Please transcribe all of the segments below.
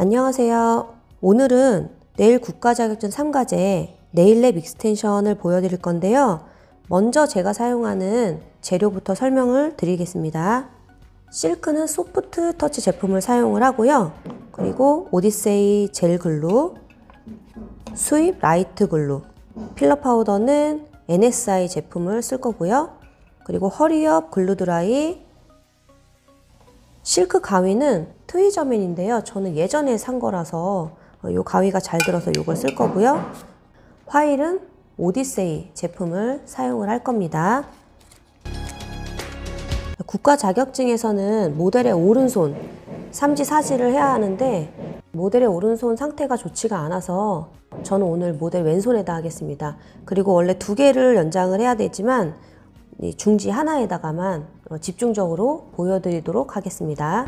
안녕하세요. 오늘은 네일 국가자격증 3과제 네일랩 익스텐션을 보여드릴 건데요. 먼저 제가 사용하는 재료부터 설명을 드리겠습니다. 실크는 소프트 터치 제품을 사용을 하고요. 그리고 오디세이 젤 글루, 수입 라이트 글루, 필러 파우더는 NSI 제품을 쓸 거고요. 그리고 허리업 글루 드라이, 실크 가위는 트위저맨인데요. 저는 예전에 산 거라서 이 가위가 잘 들어서 이걸 쓸 거고요. 화일은 오디세이 제품을 사용을 할 겁니다. 국가 자격증에서는 모델의 오른손 삼지사지를 해야 하는데 모델의 오른손 상태가 좋지가 않아서 저는 오늘 모델 왼손에다 하겠습니다. 그리고 원래 2개를 연장을 해야 되지만 중지 하나에다가만 집중적으로 보여드리도록 하겠습니다.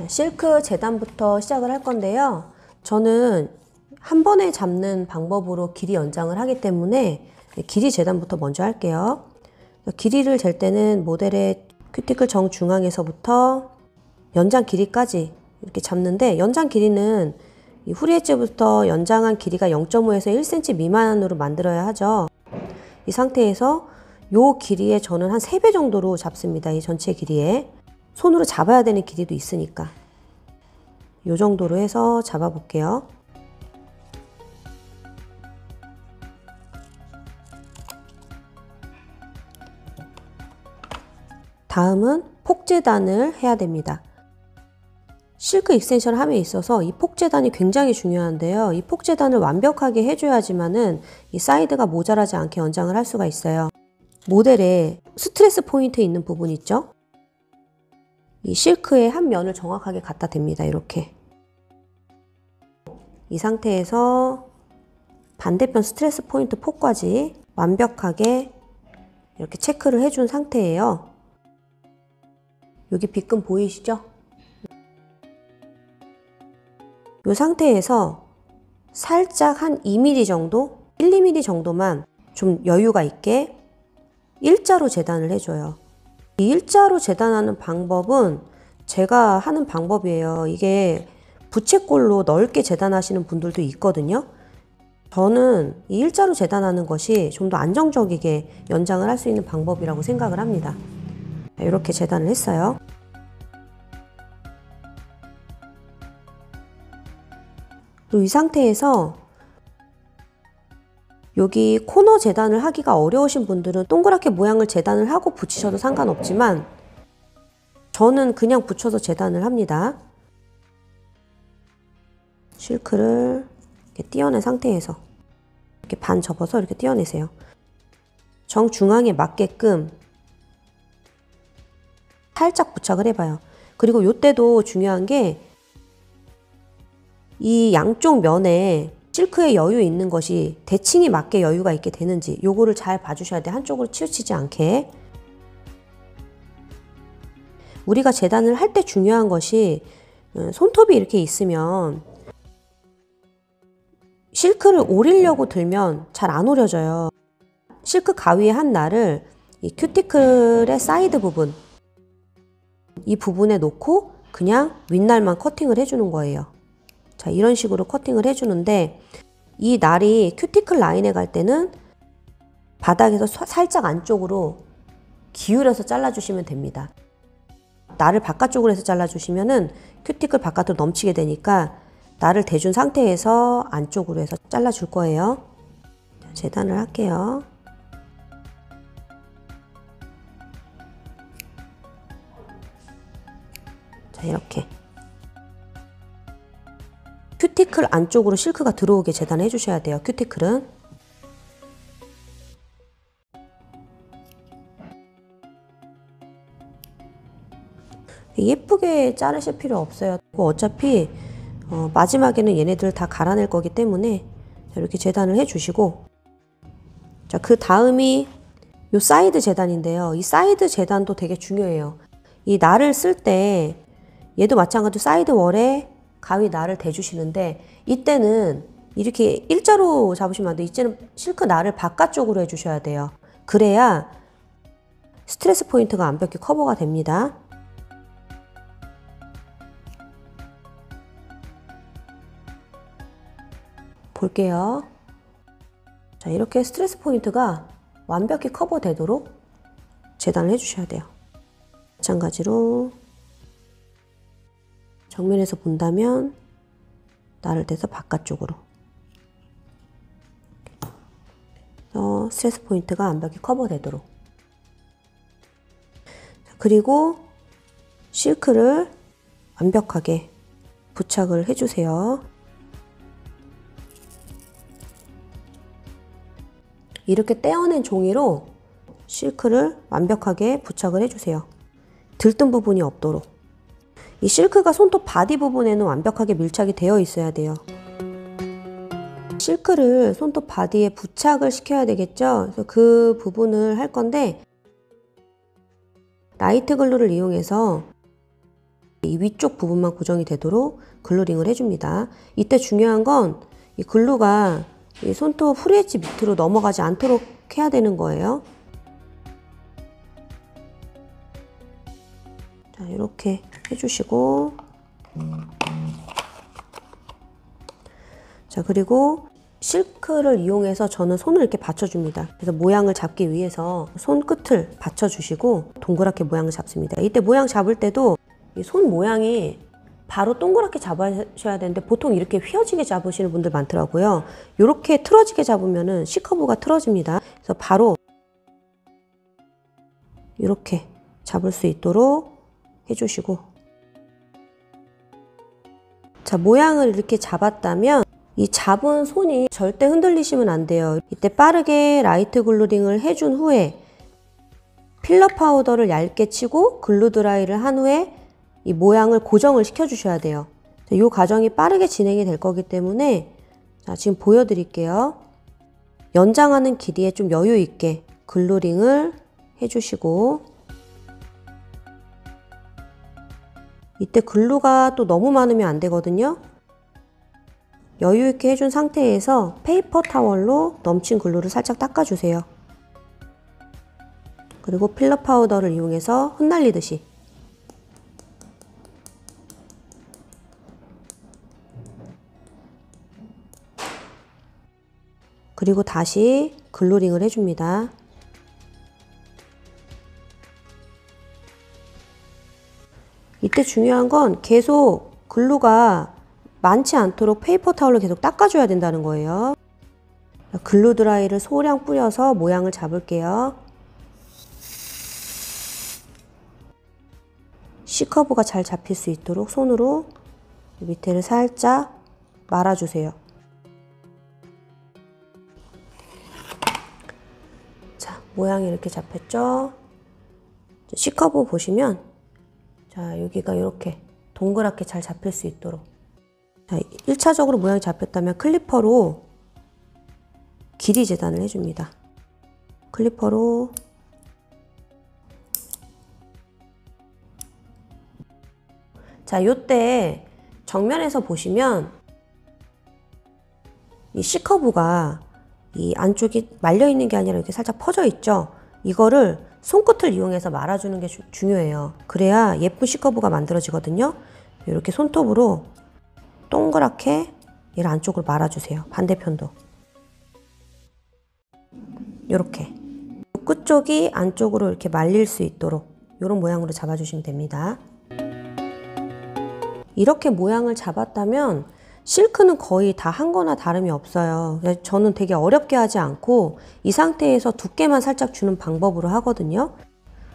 실크 재단부터 시작을 할 건데요. 저는 한 번에 잡는 방법으로 길이 연장을 하기 때문에 길이 재단부터 먼저 할게요. 길이를 잴 때는 모델의 큐티클 정중앙에서부터 연장 길이까지 이렇게 잡는데, 연장 길이는 이 후리 엣지부터 연장한 길이가 0.5에서 1cm 미만으로 만들어야 하죠. 이 상태에서 요 길이에 저는 한 3배 정도로 잡습니다. 이 전체 길이에. 손으로 잡아야 되는 길이도 있으니까. 요 정도로 해서 잡아 볼게요. 다음은 폭재단을 해야 됩니다. 실크 익스텐션 함에 있어서 이 폭재단이 굉장히 중요한데요. 이 폭재단을 완벽하게 해줘야지만은 이 사이드가 모자라지 않게 연장을 할 수가 있어요. 모델에 스트레스 포인트 있는 부분 있죠? 이 실크의 한 면을 정확하게 갖다 댑니다. 이렇게. 이 상태에서 반대편 스트레스 포인트 폭까지 완벽하게 이렇게 체크를 해준 상태예요. 여기 빗금 보이시죠? 이 상태에서 살짝 한 2mm 정도, 1, 2mm 정도만 좀 여유가 있게 일자로 재단을 해줘요. 이 일자로 재단하는 방법은 제가 하는 방법이에요. 이게 부채꼴로 넓게 재단하시는 분들도 있거든요. 저는 이 일자로 재단하는 것이 좀 더 안정적이게 연장을 할 수 있는 방법이라고 생각을 합니다. 이렇게 재단을 했어요. 그리고 이 상태에서 여기 코너 재단을 하기가 어려우신 분들은 동그랗게 모양을 재단을 하고 붙이셔도 상관없지만 저는 그냥 붙여서 재단을 합니다. 실크를 이렇게 띄어낸 상태에서 이렇게 반 접어서 이렇게 띄어내세요. 정중앙에 맞게끔 살짝 부착을 해봐요. 그리고 이때도 중요한 게 이 양쪽 면에 실크에 여유 있는 것이 대칭이 맞게 여유가 있게 되는지 요거를 잘 봐주셔야 돼요. 한쪽으로 치우치지 않게. 우리가 재단을 할 때 중요한 것이 손톱이 이렇게 있으면 실크를 오리려고 들면 잘 안 오려져요. 실크 가위의 한 날을 이 큐티클의 사이드 부분, 이 부분에 놓고 그냥 윗날만 커팅을 해주는 거예요. 자, 이런 식으로 커팅을 해주는데 이 날이 큐티클 라인에 갈 때는 바닥에서 살짝 안쪽으로 기울여서 잘라주시면 됩니다. 날을 바깥쪽으로 해서 잘라주시면은 큐티클 바깥으로 넘치게 되니까 날을 대준 상태에서 안쪽으로 해서 잘라줄 거예요. 재단을 할게요. 자, 이렇게. 큐티클 안쪽으로 실크가 들어오게 재단해 주셔야 돼요. 큐티클은. 예쁘게 자르실 필요 없어요. 어차피 마지막에는 얘네들 다 갈아낼 거기 때문에 이렇게 재단을 해 주시고, 자, 그 다음이 요 사이드 재단인데요. 이 사이드 재단도 되게 중요해요. 이 날을 쓸 때 얘도 마찬가지로 사이드 월에 가위 날을 대주시는데 이때는 이렇게 일자로 잡으시면 안 돼요. 이때는 실크 날을 바깥쪽으로 해주셔야 돼요. 그래야 스트레스 포인트가 완벽히 커버가 됩니다. 볼게요. 자, 이렇게 스트레스 포인트가 완벽히 커버되도록 재단을 해주셔야 돼요. 마찬가지로 정면에서 본다면 나를 대서 바깥쪽으로 스트레스 포인트가 완벽히 커버되도록. 그리고 실크를 완벽하게 부착을 해주세요. 이렇게 떼어낸 종이로 실크를 완벽하게 부착을 해주세요. 들뜬 부분이 없도록. 이 실크가 손톱 바디 부분에는 완벽하게 밀착이 되어 있어야 돼요. 실크를 손톱 바디에 부착을 시켜야 되겠죠. 그래서 그 부분을 할 건데, 라이트 글루를 이용해서 이 위쪽 부분만 고정이 되도록 글루링을 해줍니다. 이때 중요한 건 이 글루가 이 손톱 프리엣지 밑으로 넘어가지 않도록 해야 되는 거예요. 자, 이렇게 해주시고, 자, 그리고 실크를 이용해서 저는 손을 이렇게 받쳐줍니다. 그래서 모양을 잡기 위해서 손끝을 받쳐주시고 동그랗게 모양을 잡습니다. 이때 모양 잡을 때도 이 손 모양이 바로 동그랗게 잡으셔야 되는데 보통 이렇게 휘어지게 잡으시는 분들 많더라고요. 이렇게 틀어지게 잡으면은 C커브가 틀어집니다. 그래서 바로 이렇게 잡을 수 있도록 해주시고, 자, 모양을 이렇게 잡았다면 이 잡은 손이 절대 흔들리시면 안 돼요. 이때 빠르게 라이트 글루링을 해준 후에 필러 파우더를 얇게 치고 글루 드라이를 한 후에 이 모양을 고정을 시켜 주셔야 돼요. 이 과정이 빠르게 진행이 될 거기 때문에, 자, 지금 보여드릴게요. 연장하는 길이에 좀 여유 있게 글루링을 해주시고, 이때 글루가 또 너무 많으면 안 되거든요. 여유 있게 해준 상태에서 페이퍼 타월로 넘친 글루를 살짝 닦아주세요. 그리고 필러 파우더를 이용해서 흩날리듯이 그리고 다시 글루링을 해줍니다. 이때 중요한 건 계속 글루가 많지 않도록 페이퍼 타올로 계속 닦아줘야 된다는 거예요. 글루 드라이를 소량 뿌려서 모양을 잡을게요. C커브가 잘 잡힐 수 있도록 손으로 밑에를 살짝 말아주세요. 자, 모양이 이렇게 잡혔죠? C커브 보시면, 자, 여기가 이렇게 동그랗게 잘 잡힐 수 있도록. 자, 1차적으로 모양이 잡혔다면 클리퍼로 길이 재단을 해줍니다. 클리퍼로 자, 요때 정면에서 보시면 이 C커브가 이 안쪽이 말려 있는 게 아니라 이렇게 살짝 퍼져 있죠. 이거를 손끝을 이용해서 말아주는 게 중요해요. 그래야 예쁜 C커브가 만들어지거든요. 이렇게 손톱으로 동그랗게 얘를 안쪽으로 말아주세요. 반대편도 이렇게 끝쪽이 안쪽으로 이렇게 말릴 수 있도록 이런 모양으로 잡아주시면 됩니다. 이렇게 모양을 잡았다면 실크는 거의 다 한 거나 다름이 없어요. 저는 되게 어렵게 하지 않고 이 상태에서 두께만 살짝 주는 방법으로 하거든요.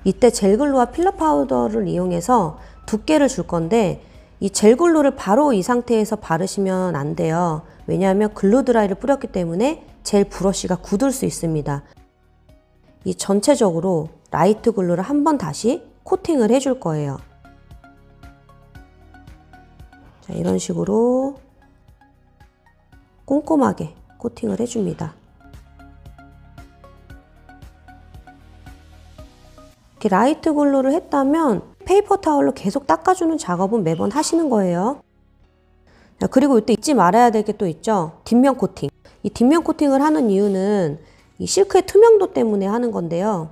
이때 젤글루와 필러 파우더를 이용해서 두께를 줄 건데 이 젤글루를 바로 이 상태에서 바르시면 안 돼요. 왜냐하면 글루 드라이를 뿌렸기 때문에 젤 브러쉬가 굳을 수 있습니다. 이 전체적으로 라이트 글루를 한 번 다시 코팅을 해줄 거예요. 자, 이런 식으로 꼼꼼하게 코팅을 해줍니다. 이렇게 라이트 글루를 했다면 페이퍼 타월로 계속 닦아주는 작업은 매번 하시는 거예요. 자, 그리고 이때 잊지 말아야 될 게 또 있죠. 뒷면 코팅. 이 뒷면 코팅을 하는 이유는 이 실크의 투명도 때문에 하는 건데요.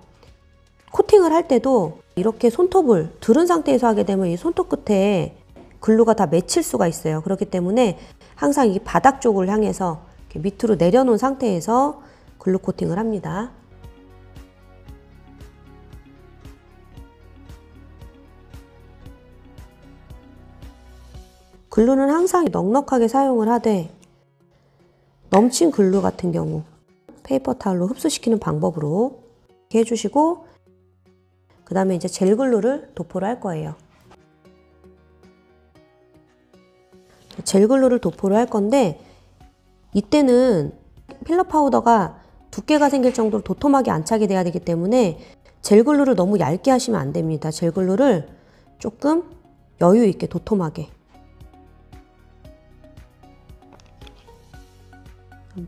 코팅을 할 때도 이렇게 손톱을 두른 상태에서 하게 되면 이 손톱 끝에 글루가 다 맺힐 수가 있어요. 그렇기 때문에 항상 이 바닥 쪽을 향해서 밑으로 내려놓은 상태에서 글루 코팅을 합니다. 글루는 항상 넉넉하게 사용을 하되 넘친 글루 같은 경우 페이퍼 타올로 흡수시키는 방법으로 이렇게 해주시고, 그 다음에 이제 젤 글루를 도포를 할 거예요. 젤 글루를 도포를 할 건데, 이때는 필러 파우더가 두께가 생길 정도로 도톰하게 안착이 돼야 되기 때문에 젤 글루를 너무 얇게 하시면 안 됩니다. 젤 글루를 조금 여유 있게 도톰하게.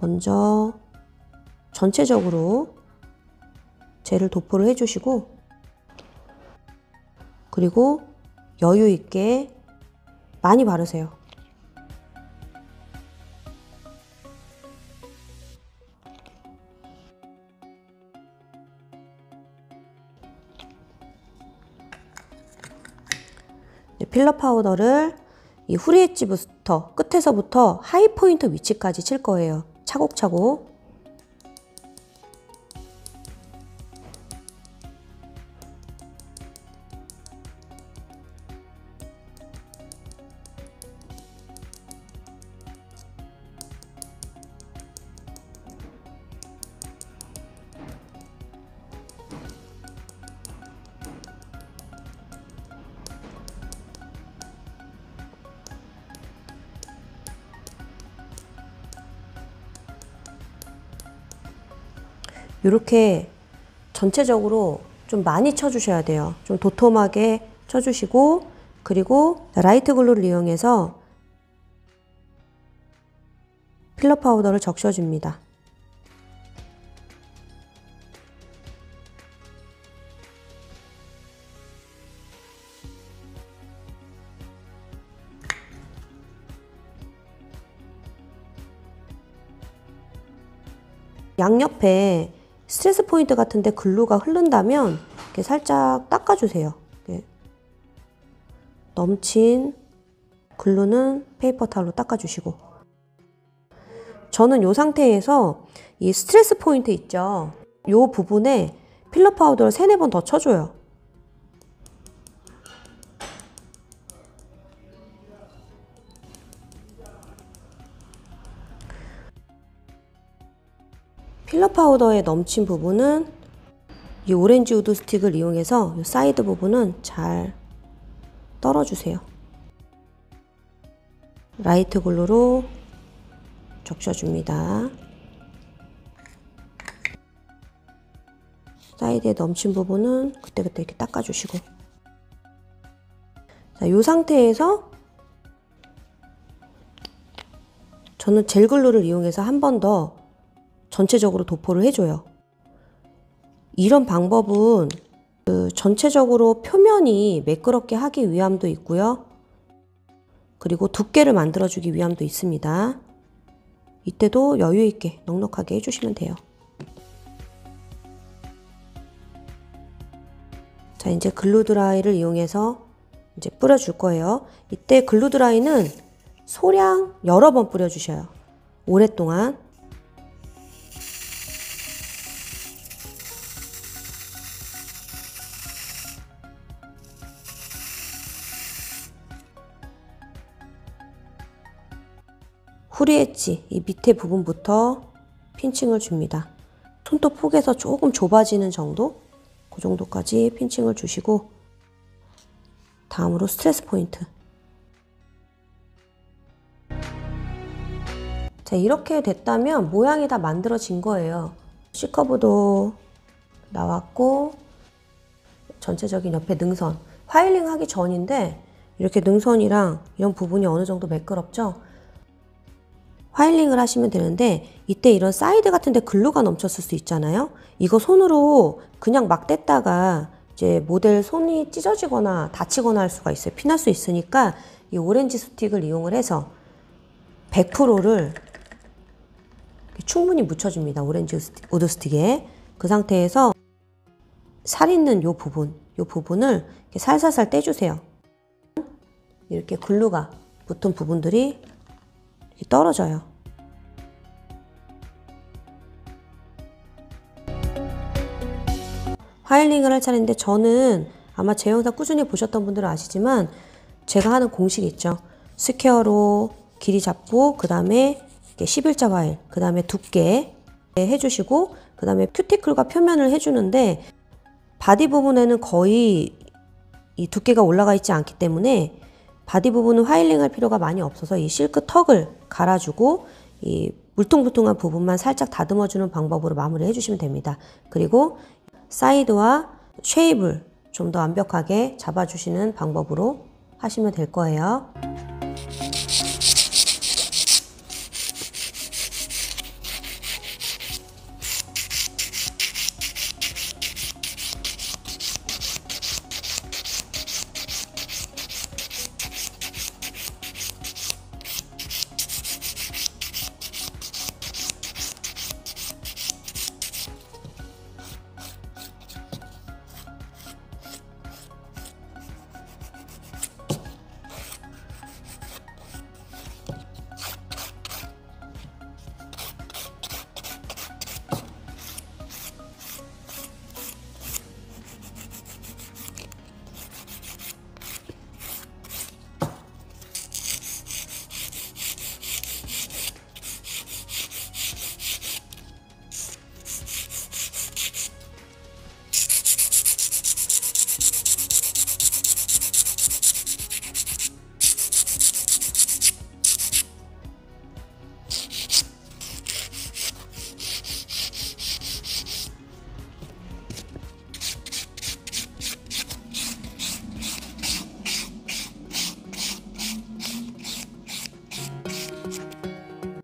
먼저 전체적으로 젤을 도포를 해주시고, 그리고 여유 있게 많이 바르세요. 필러 파우더를 이 후리 엣지 부스터 끝에서부터 하이 포인트 위치까지 칠 거예요. 차곡차곡. 이렇게 전체적으로 좀 많이 쳐주셔야 돼요. 좀 도톰하게 쳐주시고, 그리고 라이트 글루를 이용해서 필러 파우더를 적셔줍니다. 양옆에 스트레스 포인트 같은데 글루가 흐른다면 이렇게 살짝 닦아주세요. 이렇게 넘친 글루는 페이퍼 타올로 닦아주시고, 저는 이 상태에서 이 스트레스 포인트 있죠? 이 부분에 필러 파우더를 3-4번 더 쳐줘요. 필러 파우더에 넘친 부분은 이 오렌지 우드 스틱을 이용해서 이 사이드 부분은 잘 떨어주세요. 라이트 글루로 적셔줍니다. 사이드에 넘친 부분은 그때그때 이렇게 닦아주시고, 자, 이 상태에서 저는 젤 글루를 이용해서 한 번 더 전체적으로 도포를 해줘요. 이런 방법은 전체적으로 표면이 매끄럽게 하기 위함도 있고요. 그리고 두께를 만들어주기 위함도 있습니다. 이때도 여유 있게 넉넉하게 해주시면 돼요. 자, 이제 글루 드라이를 이용해서 이제 뿌려줄 거예요. 이때 글루 드라이는 소량 여러 번 뿌려주셔요. 오랫동안. 후리 엣지 이 밑에 부분부터 핀칭을 줍니다. 손톱 폭에서 조금 좁아지는 정도? 그 정도까지 핀칭을 주시고, 다음으로 스트레스 포인트. 자, 이렇게 됐다면 모양이 다 만들어진 거예요. C커브도 나왔고, 전체적인 옆에 능선. 파일링 하기 전인데 이렇게 능선이랑 이런 부분이 어느 정도 매끄럽죠? 파일링을 하시면 되는데, 이때 이런 사이드 같은 데 글루가 넘쳤을 수 있잖아요. 이거 손으로 그냥 막 뗐다가 이제 모델 손이 찢어지거나 다치거나 할 수가 있어요. 피날 수 있으니까 이 오렌지 스틱을 이용을 해서 100%를 충분히 묻혀줍니다. 오렌지 우드 스틱에. 그 상태에서 살 있는 요 부분을 이렇게 살살살 떼주세요. 이렇게 글루가 붙은 부분들이 떨어져요. 파일링을 할 차례인데, 저는 아마 제 영상 꾸준히 보셨던 분들은 아시지만 제가 하는 공식이 있죠. 스퀘어로 길이 잡고, 그 다음에 11자 파일, 그 다음에 두께 해주시고, 그 다음에 큐티클과 표면을 해주는데, 바디 부분에는 거의 이 두께가 올라가 있지 않기 때문에 바디 부분은 파일링 할 필요가 많이 없어서 이 실크 턱을 갈아주고 이 물퉁물퉁한 부분만 살짝 다듬어주는 방법으로 마무리 해주시면 됩니다. 그리고 사이드와 쉐입을 좀 더 완벽하게 잡아주시는 방법으로 하시면 될 거예요.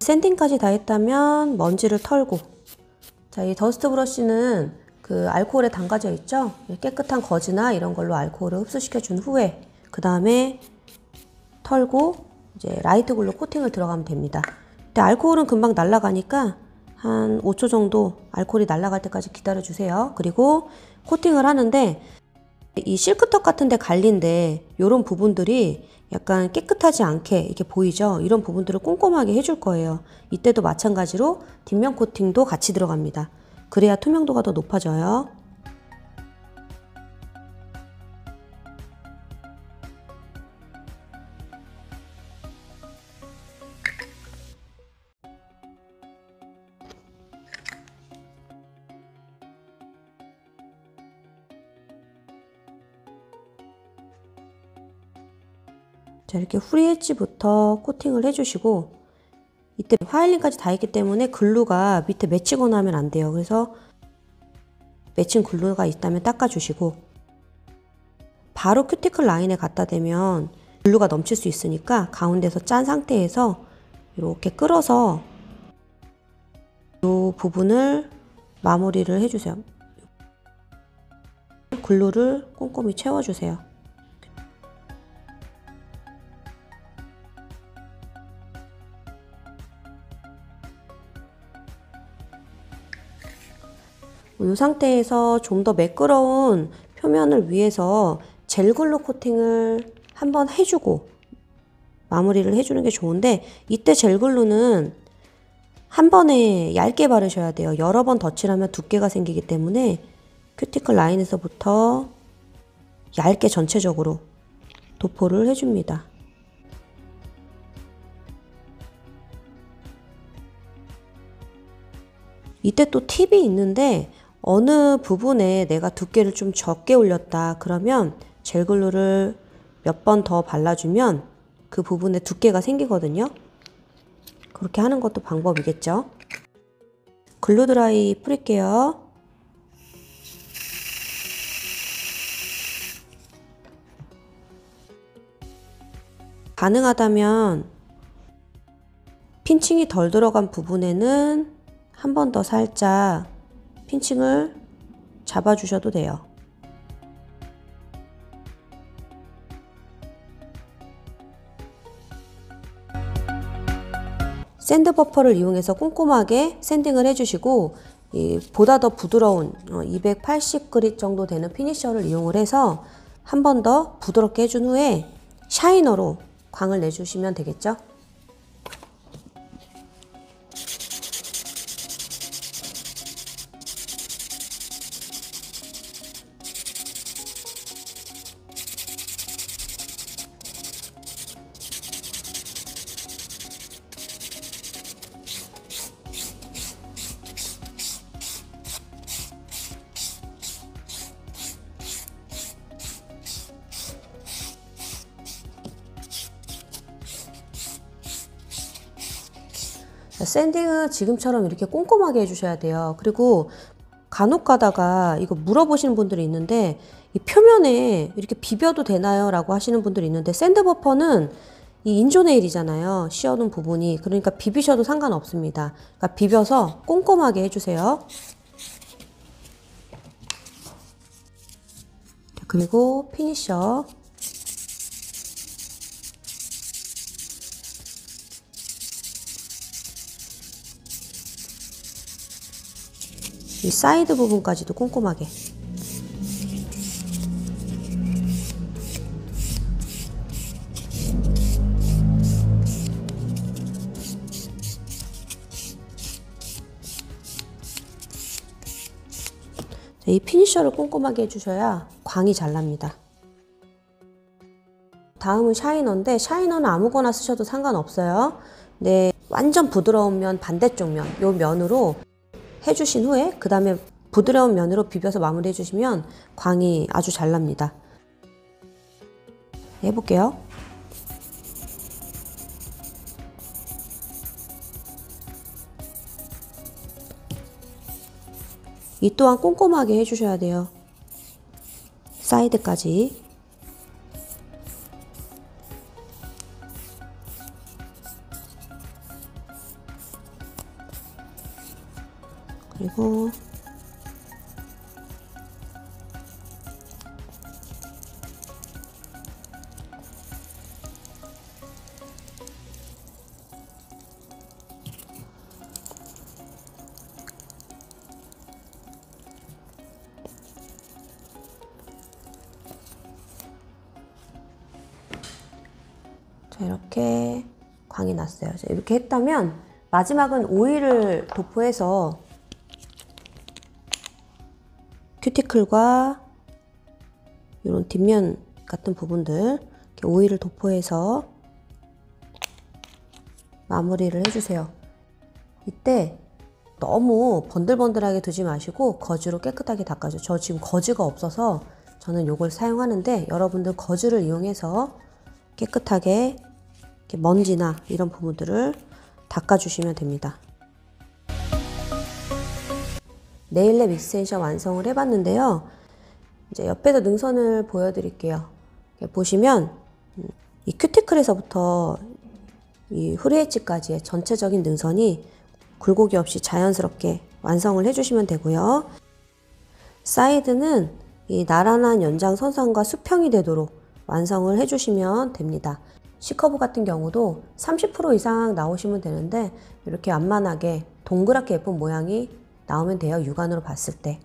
샌딩까지 다 했다면 먼지를 털고, 자, 이 더스트 브러쉬는 그 알코올에 담가져 있죠. 깨끗한 거즈나 이런 걸로 알코올을 흡수시켜 준 후에 그 다음에 털고 이제 라이트 글로 코팅을 들어가면 됩니다. 근데 알코올은 금방 날아가니까 한 5초 정도 알코올이 날아갈 때까지 기다려 주세요. 그리고 코팅을 하는데, 이 실크턱 같은 데 갈린데 이런 부분들이 약간 깨끗하지 않게 이렇게 보이죠? 이런 부분들을 꼼꼼하게 해줄 거예요. 이때도 마찬가지로 뒷면 코팅도 같이 들어갑니다. 그래야 투명도가 더 높아져요. 자, 이렇게 후리 엣지부터 코팅을 해주시고, 이때 파일링까지 다 했기 때문에 글루가 밑에 맺히거나 하면 안 돼요. 그래서 맺힌 글루가 있다면 닦아주시고, 바로 큐티클 라인에 갖다 대면 글루가 넘칠 수 있으니까 가운데서 짠 상태에서 이렇게 끌어서 이 부분을 마무리를 해주세요. 글루를 꼼꼼히 채워주세요. 이 상태에서 좀 더 매끄러운 표면을 위해서 젤글루 코팅을 한번 해주고 마무리를 해주는 게 좋은데, 이때 젤글루는 한 번에 얇게 바르셔야 돼요. 여러 번 덧칠하면 두께가 생기기 때문에 큐티클 라인에서부터 얇게 전체적으로 도포를 해줍니다. 이때 또 팁이 있는데, 어느 부분에 내가 두께를 좀 적게 올렸다 그러면 젤글루를 몇 번 더 발라주면 그 부분에 두께가 생기거든요. 그렇게 하는 것도 방법이겠죠. 글루 드라이 뿌릴게요. 가능하다면 핀칭이 덜 들어간 부분에는 한 번 더 살짝 핀칭을 잡아주셔도 돼요. 샌드 버퍼를 이용해서 꼼꼼하게 샌딩을 해주시고, 보다 더 부드러운 280그릿 정도 되는 피니셔를 이용을 해서 한 번 더 부드럽게 해준 후에 샤이너로 광을 내주시면 되겠죠. 샌딩은 지금처럼 이렇게 꼼꼼하게 해주셔야 돼요. 그리고 간혹 가다가 이거 물어보시는 분들이 있는데 이 표면에 이렇게 비벼도 되나요? 라고 하시는 분들이 있는데 샌드버퍼는 이 인조네일이잖아요. 씌워둔 부분이. 그러니까 비비셔도 상관없습니다. 그러니까 비벼서 꼼꼼하게 해주세요. 그리고 피니셔. 이 사이드 부분까지도 꼼꼼하게. 이 피니셔를 꼼꼼하게 해주셔야 광이 잘 납니다. 다음은 샤이너인데 샤이너는 아무거나 쓰셔도 상관없어요. 네, 완전 부드러운 면 반대쪽 면, 요 면으로 해주신 후에 그 다음에 부드러운 면으로 비벼서 마무리 해주시면 광이 아주 잘 납니다. 네, 해볼게요. 이 또한 꼼꼼하게 해주셔야 돼요. 사이드까지. 그리고 자, 이렇게 광이 났어요. 자, 이렇게 했다면 마지막은 오일을 도포해서 큐티클과 이런 뒷면 같은 부분들 이렇게 오일을 도포해서 마무리를 해주세요. 이때 너무 번들번들하게 두지 마시고 거즈로 깨끗하게 닦아줘요. 저 지금 거즈가 없어서 저는 이걸 사용하는데 여러분들 거즈를 이용해서 깨끗하게 이렇게 먼지나 이런 부분들을 닦아주시면 됩니다. 네일랩 익스텐션 완성을 해봤는데요. 이제 옆에서 능선을 보여드릴게요. 보시면 이 큐티클에서부터 이 후레엣지까지의 전체적인 능선이 굴곡이 없이 자연스럽게 완성을 해주시면 되고요. 사이드는 이 나란한 연장선상과 수평이 되도록 완성을 해주시면 됩니다. C커브 같은 경우도 30% 이상 나오시면 되는데 이렇게 완만하게 동그랗게 예쁜 모양이 나오면 돼요. 육안으로 봤을 때.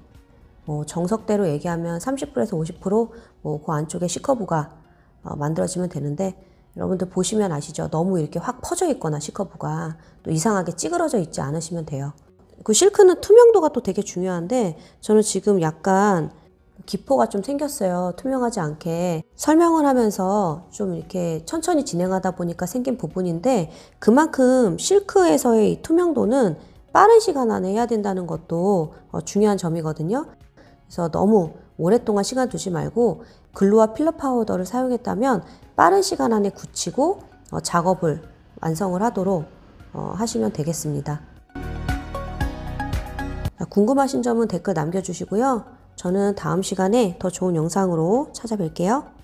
뭐 정석대로 얘기하면 30%에서 50% 뭐 그 안쪽에 C커브가 만들어지면 되는데 여러분들 보시면 아시죠? 너무 이렇게 확 퍼져 있거나 C커브가 또 이상하게 찌그러져 있지 않으시면 돼요. 그 실크는 투명도가 또 되게 중요한데 저는 지금 약간 기포가 좀 생겼어요. 투명하지 않게. 설명을 하면서 좀 이렇게 천천히 진행하다 보니까 생긴 부분인데 그만큼 실크에서의 이 투명도는 빠른 시간 안에 해야 된다는 것도 중요한 점이거든요. 그래서 너무 오랫동안 시간 두지 말고 글루와 필러 파우더를 사용했다면 빠른 시간 안에 굳히고 작업을 완성을 하도록 하시면 되겠습니다. 궁금하신 점은 댓글 남겨주시고요. 저는 다음 시간에 더 좋은 영상으로 찾아뵐게요.